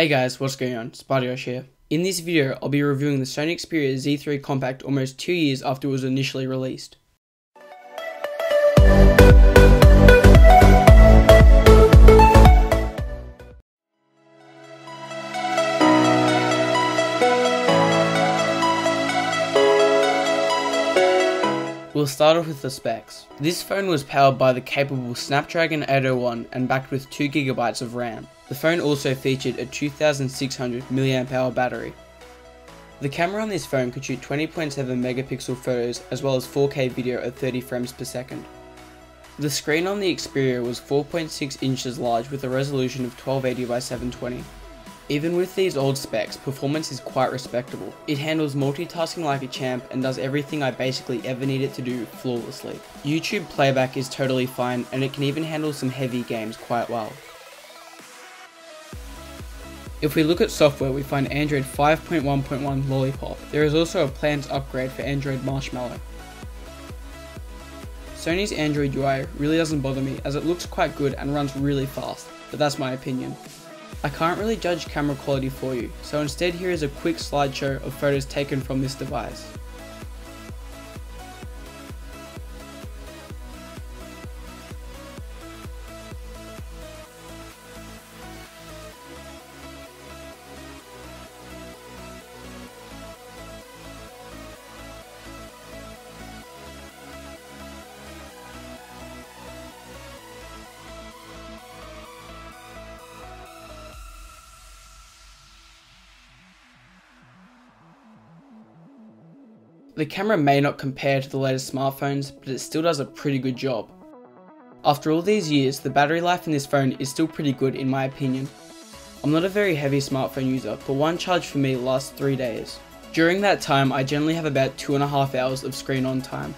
Hey guys, what's going on? Spartiosh here. In this video, I'll be reviewing the Sony Xperia Z3 Compact almost 2 years after it was initially released. We'll start off with the specs. This phone was powered by the capable Snapdragon 801 and backed with 2GB of RAM. The phone also featured a 2600 mAh battery. The camera on this phone could shoot 20.7 megapixel photos as well as 4K video at 30 frames per second. The screen on the Xperia was 4.6 inches large with a resolution of 1280 by 720. Even with these old specs, performance is quite respectable. It handles multitasking like a champ and does everything I basically ever need it to do flawlessly. YouTube playback is totally fine and it can even handle some heavy games quite well. If we look at software, we find Android 5.1.1 Lollipop. There is also a planned upgrade for Android Marshmallow. Sony's Android UI really doesn't bother me as it looks quite good and runs really fast, but that's my opinion. I can't really judge camera quality for you, so instead here is a quick slideshow of photos taken from this device. The camera may not compare to the latest smartphones, but it still does a pretty good job. After all these years, the battery life in this phone is still pretty good in my opinion. I'm not a very heavy smartphone user, but one charge for me lasts 3 days. During that time, I generally have about 2.5 hours of screen on time.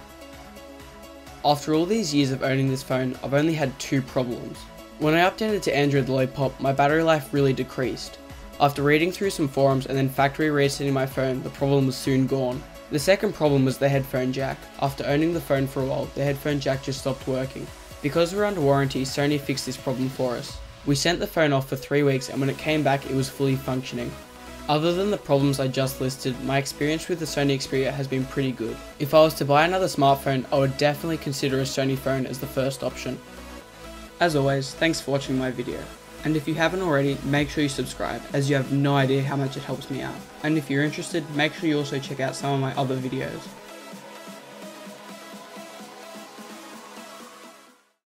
After all these years of owning this phone, I've only had 2 problems. When I updated to Android Lollipop, my battery life really decreased. After reading through some forums and then factory resetting my phone, the problem was soon gone. The second problem was the headphone jack. After owning the phone for a while, the headphone jack just stopped working. Because we're under warranty, Sony fixed this problem for us. We sent the phone off for 3 weeks and when it came back it was fully functioning. Other than the problems I just listed, my experience with the Sony Xperia has been pretty good. If I was to buy another smartphone, I would definitely consider a Sony phone as the first option. As always, thanks for watching my video. And if you haven't already, make sure you subscribe, as you have no idea how much it helps me out. And if you're interested, make sure you also check out some of my other videos.